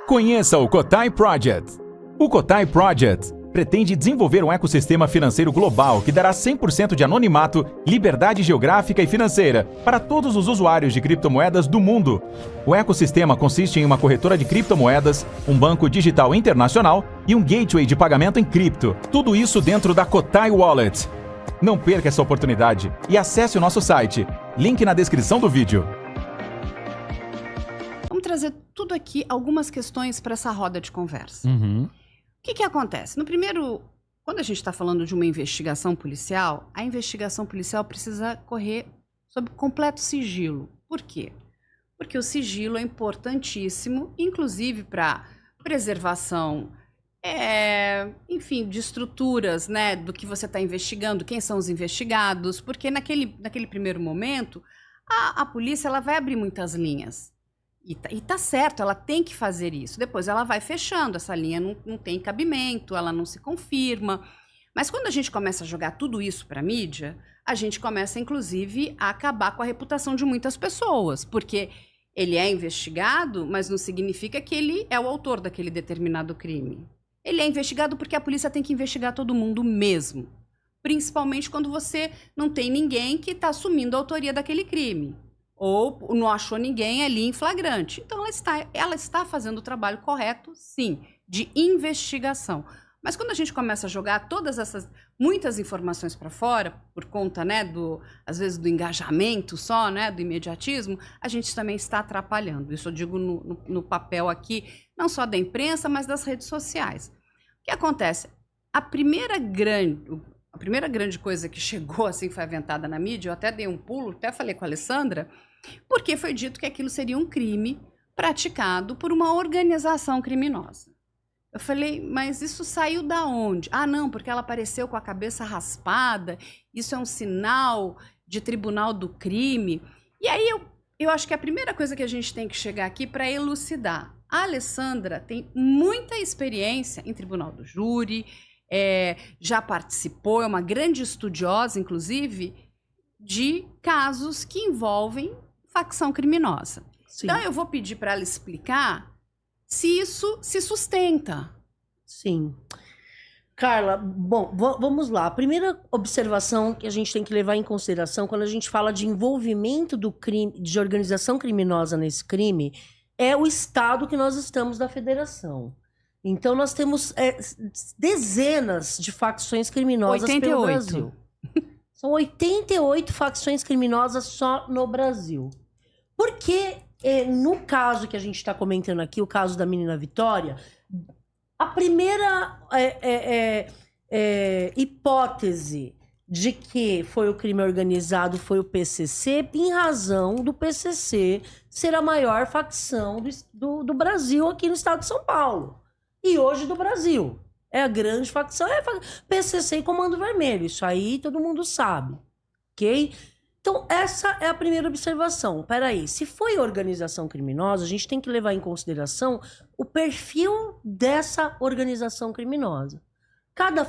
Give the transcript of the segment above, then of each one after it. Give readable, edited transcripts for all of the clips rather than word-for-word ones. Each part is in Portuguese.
Conheça o Cotai Project. O Cotai Project pretende desenvolver um ecossistema financeiro global que dará 100% de anonimato, liberdade geográfica e financeira para todos os usuários de criptomoedas do mundo. O ecossistema consiste em uma corretora de criptomoedas, um banco digital internacional e um gateway de pagamento em cripto. Tudo isso dentro da Cotai Wallet. Não perca essa oportunidade e acesse o nosso site. Link na descrição do vídeo. Vamos trazer tudo aqui, algumas questões para essa roda de conversa. O que acontece? No primeiro, quando a gente está falando de uma investigação policial, a investigação policial precisa correr sob completo sigilo. Por quê? Porque o sigilo é importantíssimo, inclusive para preservação, enfim, de estruturas, né, do que você está investigando, quem são os investigados, porque naquele primeiro momento, a polícia ela vai abrir muitas linhas. E tá certo, ela tem que fazer isso. Depois ela vai fechando, essa linha não tem cabimento, ela não se confirma. Mas quando a gente começa a jogar tudo isso para a mídia, a gente começa, inclusive, a acabar com a reputação de muitas pessoas. Porque ele é investigado, mas não significa que ele é o autor daquele determinado crime. Ele é investigado porque a polícia tem que investigar todo mundo mesmo. Principalmente quando você não tem ninguém que está assumindo a autoria daquele crime. Ou não achou ninguém ali em flagrante. Então, ela está fazendo o trabalho correto, sim, de investigação. Mas quando a gente começa a jogar muitas informações para fora, por conta, né, às vezes do engajamento só, né, do imediatismo, a gente também está atrapalhando. Isso eu digo no papel aqui, não só da imprensa, mas das redes sociais. O que acontece? A primeira grande coisa que chegou, assim, foi aventada na mídia, eu até dei um pulo, até falei com a Alessandra, porque foi dito que aquilo seria um crime praticado por uma organização criminosa. Eu falei, mas isso saiu da onde? Ah, não, porque ela apareceu com a cabeça raspada, isso é um sinal de tribunal do crime. E aí eu acho que a primeira coisa que a gente tem que chegar aqui para elucidar, a Alessandra tem muita experiência em tribunal do júri, já participou, é uma grande estudiosa, inclusive, de casos que envolvem facção criminosa. Sim. Então, eu vou pedir para ela explicar se isso se sustenta. Sim. Carla, bom, vamos lá. A primeira observação que a gente tem que levar em consideração quando a gente fala de envolvimento do crime, de organização criminosa nesse crime, é o estado que nós estamos da federação. Então, nós temos dezenas de facções criminosas 88. Pelo Brasil. São 88 facções criminosas só no Brasil. Porque, no caso que a gente está comentando aqui, o caso da menina Vitória, a primeira hipótese de que foi o crime organizado foi o PCC, em razão do PCC ser a maior facção do Brasil aqui no estado de São Paulo. E hoje do Brasil. É a grande facção, PCC e Comando Vermelho. Isso aí todo mundo sabe, ok? Então, essa é a primeira observação. Peraí, se foi organização criminosa, a gente tem que levar em consideração o perfil dessa organização criminosa. Cada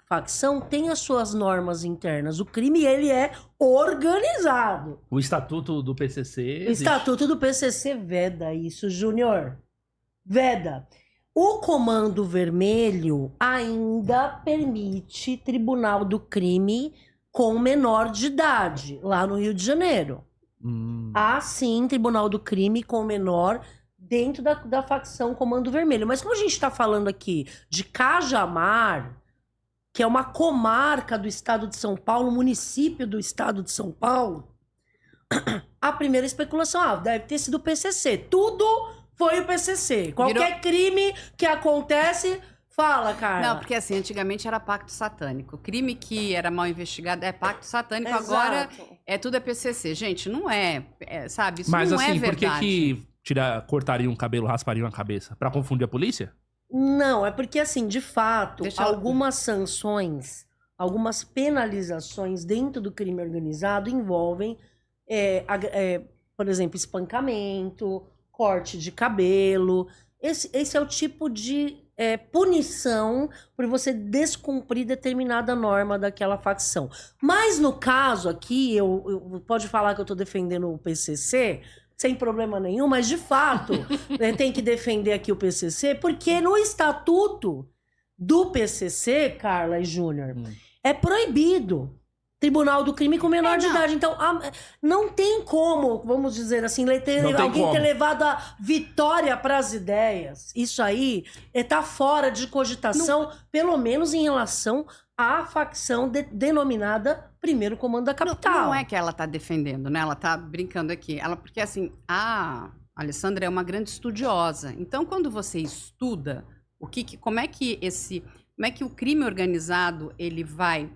facção tem as suas normas internas. O crime, ele é organizado. O estatuto do PCC existe. O estatuto do PCC veda isso, Júnior. Veda. O Comando Vermelho ainda permite tribunal do crime com menor de idade, lá no Rio de Janeiro. Há, sim, tribunal do crime com menor dentro da facção Comando Vermelho. Mas como a gente está falando aqui de Cajamar, que é uma comarca do estado de São Paulo, município do estado de São Paulo, a primeira especulação, deve ter sido o PCC. Tudo foi o PCC. Qualquer crime que acontece, fala, cara. Não, porque assim, antigamente era pacto satânico. O crime que era mal investigado é pacto satânico, Exato. Agora tudo é PCC. Gente, não sabe? Isso mas, não assim, é verdade. Mas assim, por que cortariam um cabelo, raspariam a cabeça? Pra confundir a polícia? Não, é porque assim, de fato, algumas sanções, algumas penalizações dentro do crime organizado envolvem, por exemplo, espancamento, corte de cabelo. Esse é o tipo de punição por você descumprir determinada norma daquela facção. Mas no caso aqui, pode falar que eu estou defendendo o PCC, sem problema nenhum, mas de fato tem que defender aqui o PCC, porque no estatuto do PCC, Carla e Júnior, é proibido Tribunal do Crime com menor de idade. Então, não tem como, vamos dizer assim, alguém ter levado a vitória para as ideias. Isso aí tá fora de cogitação, pelo menos em relação à facção denominada Primeiro Comando da Capital. Não é que ela tá defendendo, né? Ela tá brincando aqui. Porque, assim, a Alessandra é uma grande estudiosa. Então, quando você estuda como é que o crime organizado ele vai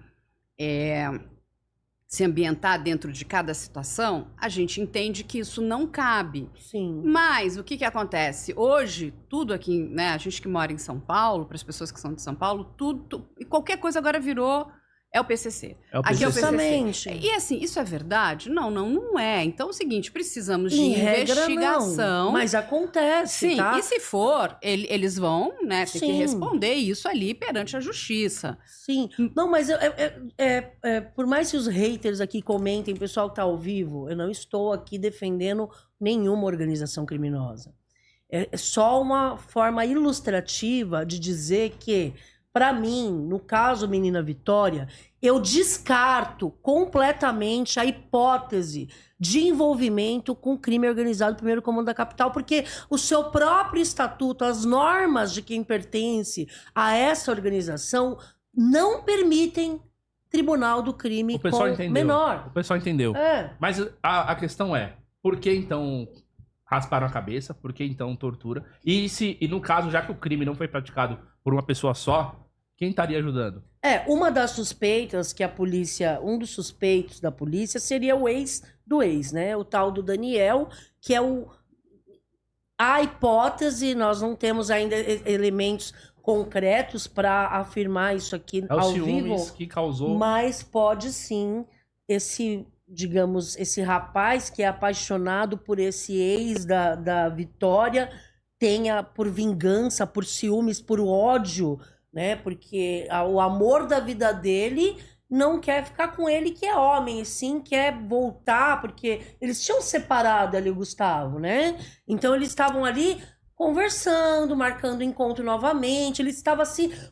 se ambientar dentro de cada situação, a gente entende que isso não cabe. Sim. Mas o que acontece? Hoje, tudo aqui, né? A gente que mora em São Paulo, para as pessoas que são de São Paulo, tudo e qualquer coisa agora virou é o PCC. Aqui é o PCC. E assim, isso é verdade? Não é. Então é o seguinte, precisamos de investigação. Não, mas acontece, sim, tá? E se for, eles vão, né, ter que responder isso ali perante a justiça. Sim. Não, mas por mais que os haters aqui comentem, o pessoal que tá ao vivo, eu não estou aqui defendendo nenhuma organização criminosa. É só uma forma ilustrativa de dizer que, para mim, no caso Menina Vitória, eu descarto completamente a hipótese de envolvimento com crime organizado do Primeiro Comando da Capital, porque o seu próprio estatuto, as normas de quem pertence a essa organização não permitem Tribunal do Crime com menor. O pessoal entendeu. Mas a questão é, por que então rasparam a cabeça? Por que então tortura? E no caso, já que o crime não foi praticado por uma pessoa só, quem estaria ajudando? Uma das suspeitas que a polícia, um dos suspeitos da polícia seria o ex do ex, né? O tal do Daniel, que é a hipótese, nós não temos ainda elementos concretos para afirmar isso aqui ao vivo, que causou... mas pode sim esse rapaz que é apaixonado por esse ex da Vitória tenha por vingança, por ciúmes, por ódio, né? Porque o amor da vida dele não quer ficar com ele, que é homem, e sim quer voltar, porque eles tinham separado ali o Gustavo, né? Então eles estavam ali conversando, marcando encontro novamente. Ele estava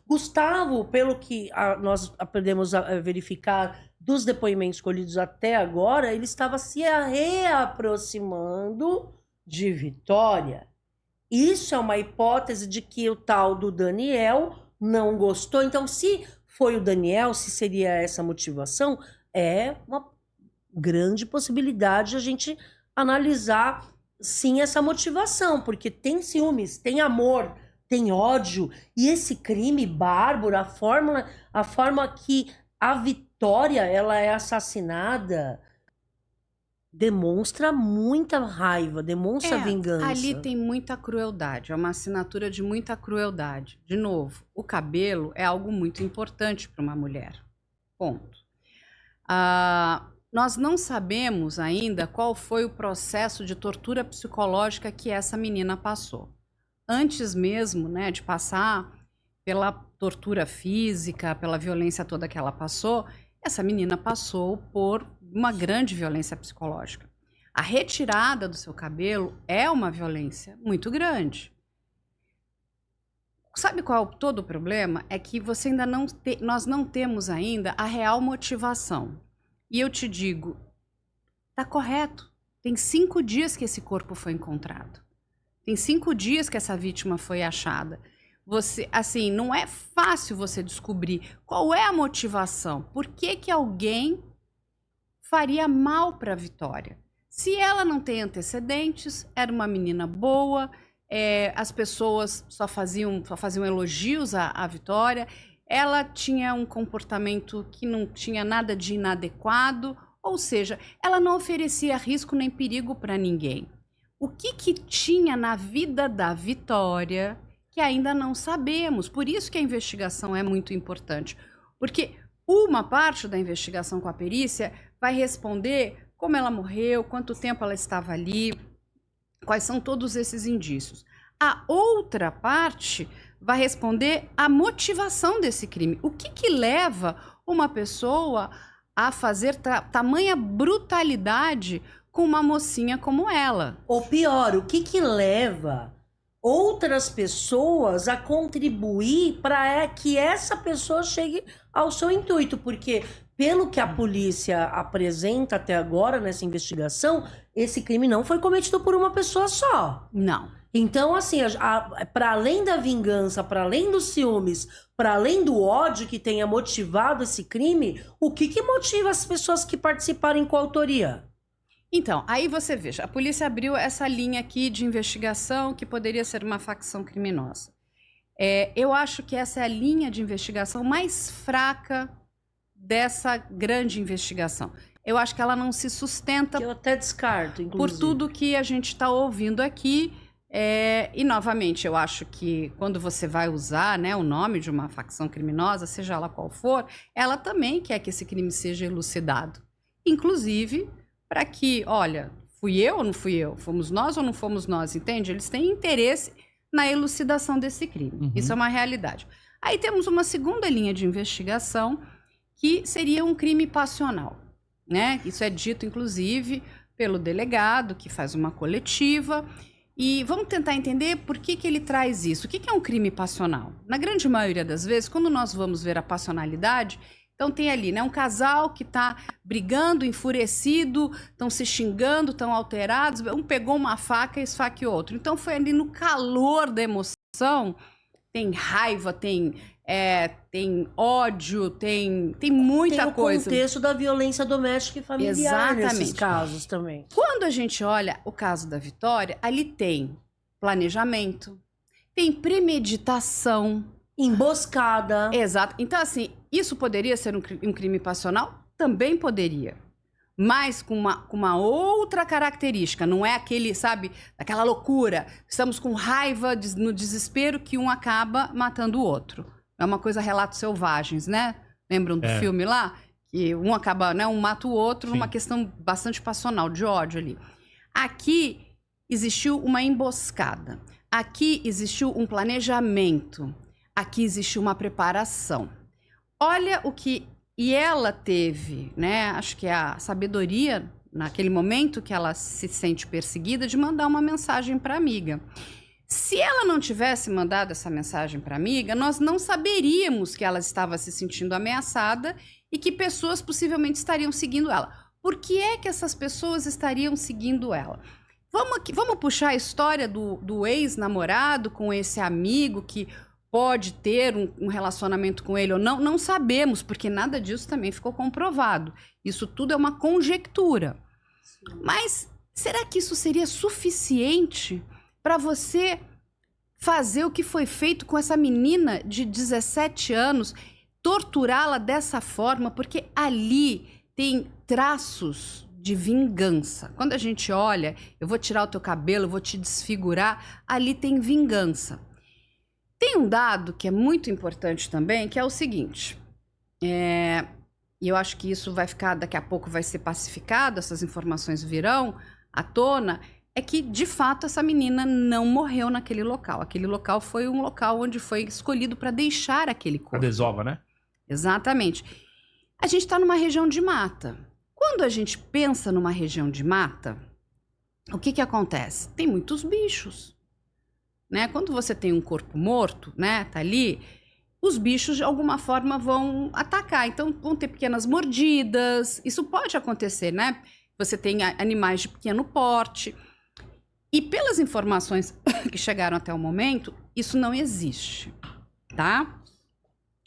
Gustavo, pelo que nós aprendemos a verificar dos depoimentos colhidos até agora, ele estava se reaproximando de Vitória. Isso é uma hipótese de que o tal do Daniel não gostou. Então, se foi o Daniel, se seria essa motivação, é uma grande possibilidade a gente analisar, sim, essa motivação, porque tem ciúmes, tem amor, tem ódio, e esse crime bárbaro, a forma que a Vitória ela é assassinada, demonstra muita raiva, demonstra vingança. Ali tem muita crueldade, é uma assinatura de muita crueldade. De novo, o cabelo é algo muito importante para uma mulher. Ponto. Nós não sabemos ainda qual foi o processo de tortura psicológica que essa menina passou. Antes mesmo, né, de passar pela tortura física, pela violência toda que ela passou, essa menina passou por uma grande violência psicológica. A retirada do seu cabelo é uma violência muito grande. Sabe qual é todo o problema? É que você ainda nós não temos ainda a real motivação. E eu te digo, tá correto. Tem 5 dias que esse corpo foi encontrado. Tem 5 dias que essa vítima foi achada. Não é fácil você descobrir qual é a motivação. Por que alguém faria mal para a Vitória? Se ela não tem antecedentes, era uma menina boa, as pessoas só faziam elogios à Vitória, ela tinha um comportamento que não tinha nada de inadequado, ou seja, ela não oferecia risco nem perigo para ninguém. O que tinha na vida da Vitória que ainda não sabemos? Por isso que a investigação é muito importante, porque uma parte da investigação com a perícia vai responder como ela morreu, quanto tempo ela estava ali, quais são todos esses indícios. A outra parte vai responder a motivação desse crime. O que leva uma pessoa a fazer tamanha brutalidade com uma mocinha como ela. Ou pior, o que leva outras pessoas a contribuir para que essa pessoa chegue ao seu intuito? Porque, pelo que a polícia apresenta até agora nessa investigação, esse crime não foi cometido por uma pessoa só. Não. Então, assim, para além da vingança, para além dos ciúmes, para além do ódio que tenha motivado esse crime, o que motiva as pessoas que participaram em coautoria? Então, aí você veja, a polícia abriu essa linha aqui de investigação que poderia ser uma facção criminosa. Eu acho que essa é a linha de investigação mais fraca dessa grande investigação. Eu acho que ela não se sustenta... Eu até descarto, inclusive. Por tudo que a gente está ouvindo aqui. E, novamente, eu acho que quando você vai usar, né, o nome de uma facção criminosa, seja ela qual for, ela também quer que esse crime seja elucidado. Inclusive... para que, olha, fui eu ou não fui eu? Fomos nós ou não fomos nós? Entende? Eles têm interesse na elucidação desse crime. Isso é uma realidade. Aí temos uma segunda linha de investigação, que seria um crime passional, né? Isso é dito, inclusive, pelo delegado, que faz uma coletiva. E vamos tentar entender por que ele traz isso. O que é um crime passional? Na grande maioria das vezes, quando nós vamos ver a passionalidade... Então tem ali, né, um casal que tá brigando, enfurecido, estão se xingando, estão alterados, um pegou uma faca e esfaqueou outro. Então foi ali no calor da emoção, tem raiva, tem ódio, tem muita coisa. Tem o contexto da violência doméstica e familiar nesses casos também. Quando a gente olha o caso da Vitória, ali tem planejamento, tem premeditação, emboscada. Exato. Então, assim, isso poderia ser um crime passional? Também poderia. Mas com uma outra característica. Não é aquele, sabe, aquela loucura. Estamos com raiva, no desespero, que um acaba matando o outro. É uma coisa Relatos Selvagens, né? Lembram do filme lá? Que um acaba, né? Um mata o outro. Sim. Uma questão bastante passional, de ódio ali. Aqui existiu uma emboscada. Aqui existiu um planejamento. Aqui existe uma preparação. Olha o que... E ela teve, né? Acho que a sabedoria, naquele momento que ela se sente perseguida, de mandar uma mensagem para a amiga. Se ela não tivesse mandado essa mensagem para a amiga, nós não saberíamos que ela estava se sentindo ameaçada e que pessoas possivelmente estariam seguindo ela. Por que é que essas pessoas estariam seguindo ela? Vamos puxar a história do ex-namorado com esse amigo que... pode ter um relacionamento com ele ou não, não sabemos, porque nada disso também ficou comprovado. Isso tudo é uma conjectura. Sim. Mas será que isso seria suficiente para você fazer o que foi feito com essa menina de 17 anos, torturá-la dessa forma? Porque ali tem traços de vingança. Quando a gente olha, eu vou tirar o teu cabelo, eu vou te desfigurar, ali tem vingança. Tem um dado que é muito importante também, que é o seguinte, e eu acho que isso vai ficar, daqui a pouco vai ser pacificado, essas informações virão à tona, é que, de fato, essa menina não morreu naquele local. Aquele local foi um local onde foi escolhido para deixar aquele corpo. A desova, né? Exatamente. A gente está numa região de mata. Quando a gente pensa numa região de mata, o que acontece? Tem muitos bichos. Né? Quando você tem um corpo morto, né, tá ali, os bichos de alguma forma vão atacar. Então vão ter pequenas mordidas. Isso pode acontecer, né? Você tem animais de pequeno porte. E pelas informações que chegaram até o momento, isso não existe, tá?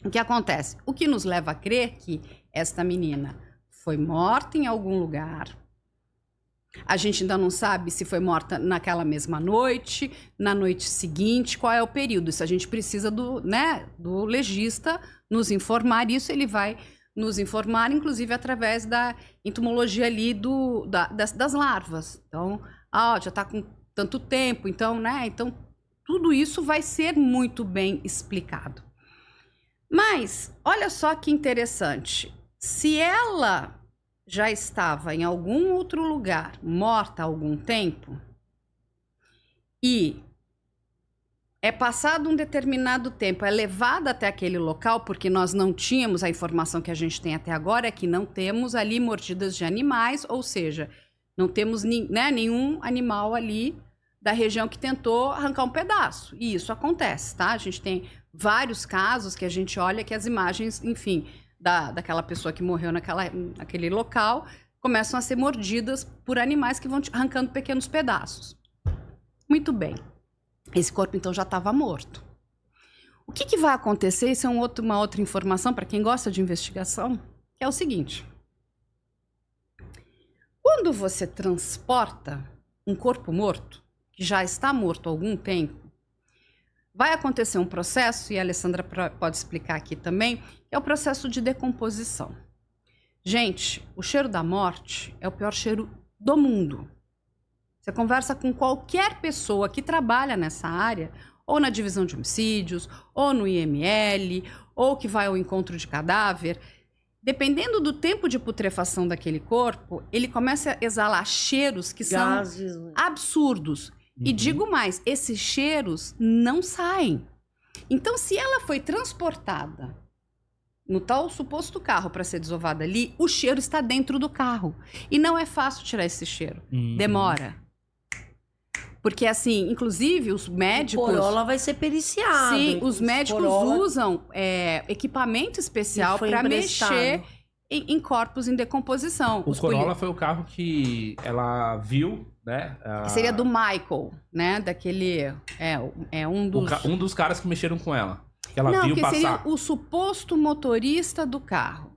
O que acontece? O que nos leva a crer que esta menina foi morta em algum lugar. A gente ainda não sabe se foi morta naquela mesma noite, na noite seguinte, qual é o período. Isso a gente precisa do legista nos informar. Isso ele vai nos informar, inclusive através da entomologia ali das larvas. Então, já está com tanto tempo, então, né? Então, tudo isso vai ser muito bem explicado. Mas, olha só que interessante. Se ela já estava em algum outro lugar, morta há algum tempo, e é passado um determinado tempo, é levada até aquele local, porque nós não tínhamos, a informação que a gente tem até agora é que não temos ali mordidas de animais, ou seja, Não temos nenhum animal ali da região que tentou arrancar um pedaço. E isso acontece, tá? A gente tem vários casos que a gente olha que as imagens, enfim, daquela pessoa que morreu naquele local começam a ser mordidas por animais que vão arrancando pequenos pedaços. Muito bem. Esse corpo, então, já estava morto. O que vai acontecer? Isso é uma outra informação para quem gosta de investigação, que é o seguinte. Quando você transporta um corpo morto, que já está morto há algum tempo, vai acontecer um processo, e a Alessandra pode explicar aqui também, que é o processo de decomposição. Gente, o cheiro da morte é o pior cheiro do mundo. Você conversa com qualquer pessoa que trabalha nessa área, ou na divisão de homicídios, ou no IML, ou que vai ao encontro de cadáver. Dependendo do tempo de putrefação daquele corpo, ele começa a exalar cheiros que Gases, são né? absurdos. E digo mais, esses cheiros não saem. Então, se ela foi transportada no tal suposto carro para ser desovada ali, o cheiro está dentro do carro. E não é fácil tirar esse cheiro. Demora. Porque, assim, inclusive, os médicos... O corolla vai ser periciado. Sim, os médicos usam equipamento especial para mexer em corpos em decomposição. O Corolla foi o carro que ela viu, né? Seria do Michael, né? Daquele... um dos caras que mexeram com ela. Que ela Não, viu que passar. seria o suposto motorista do carro.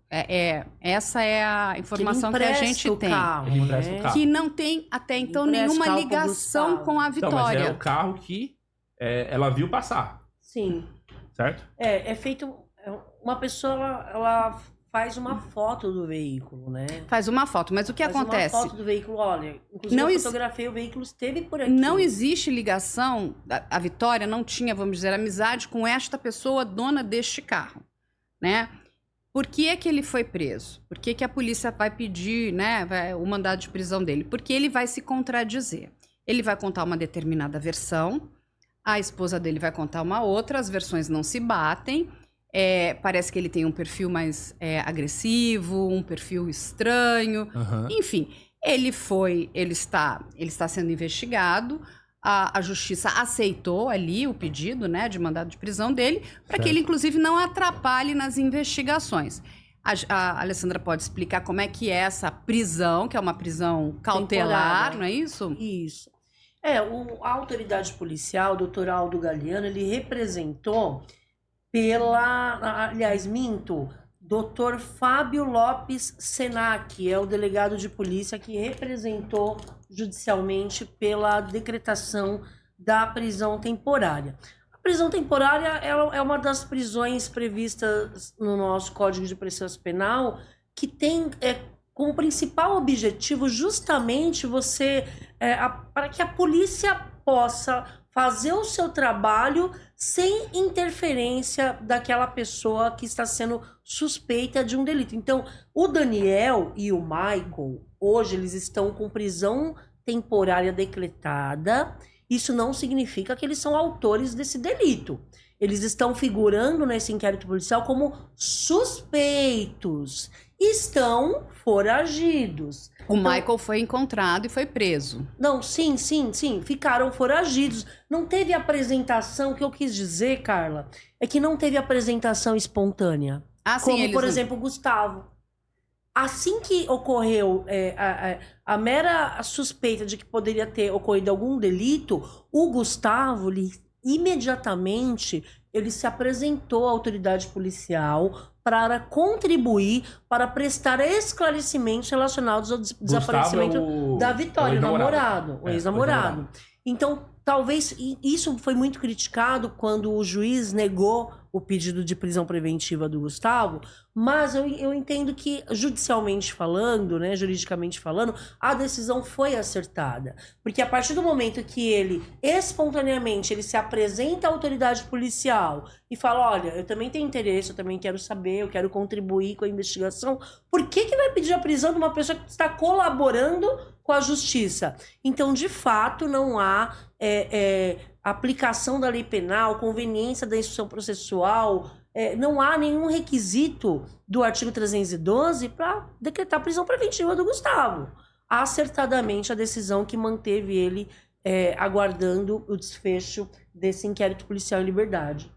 Essa é a informação que a gente tem. Ele empresta o carro. Que não tem, até então, nenhuma ligação com a Então, mas Vitória. é o carro que ela viu passar. Sim. Certo? É feito... Uma pessoa, ela faz uma foto do veículo, né? Faz uma foto, mas o que acontece? Uma foto do veículo, olha, inclusive eu fotografei, o veículo esteve por aqui. Não existe ligação, a Vitória não tinha, vamos dizer, amizade com esta pessoa dona deste carro, né? Por que é que ele foi preso? Por que que a polícia vai pedir, né, o mandado de prisão dele? Porque ele vai se contradizer. Ele vai contar uma determinada versão, a esposa dele vai contar uma outra, as versões não se batem. Parece que ele tem um perfil mais agressivo, um perfil estranho. Enfim, ele está sendo investigado. A justiça aceitou ali o pedido, né, de mandado de prisão dele, para que ele, inclusive, não atrapalhe nas investigações. A Alessandra pode explicar como é que é essa prisão, que é uma prisão cautelar, não é isso? Isso. A autoridade policial, o doutor Aldo Galiano, ele representou Dr. Fábio Lopes Senac, é o delegado de polícia que representou judicialmente pela decretação da prisão temporária. A prisão temporária é uma das prisões previstas no nosso Código de Processo Penal que tem como principal objetivo justamente para que a polícia possa fazer o seu trabalho sem interferência daquela pessoa que está sendo suspeita de um delito. Então, o Daniel e o Michael, hoje, eles estão com prisão temporária decretada. Isso não significa que eles são autores desse delito. Eles estão figurando nesse inquérito policial como suspeitos. Estão foragidos. O Michael foi encontrado e foi preso. Não, sim. Ficaram foragidos. Não teve apresentação, o que eu quis dizer, Carla, é que não teve apresentação espontânea. Como, por exemplo, o Gustavo. Assim que ocorreu a mera suspeita de que poderia ter ocorrido algum delito, o Gustavo, imediatamente, ele se apresentou à autoridade policial para contribuir, para prestar esclarecimentos relacionados ao desaparecimento da Vitória, o ex-namorado. Então, talvez isso foi muito criticado quando o juiz negou o pedido de prisão preventiva do Gustavo, mas eu entendo que, judicialmente falando, né, juridicamente falando, a decisão foi acertada. Porque a partir do momento que ele, espontaneamente, ele se apresenta à autoridade policial e fala, olha, eu também tenho interesse, eu também quero saber, eu quero contribuir com a investigação, por que vai pedir a prisão de uma pessoa que está colaborando com a justiça? Então, de fato, não há aplicação da lei penal, conveniência da instrução processual, não há nenhum requisito do artigo 312 para decretar a prisão preventiva do Gustavo. acertadamente a decisão que manteve ele aguardando o desfecho desse inquérito policial em liberdade.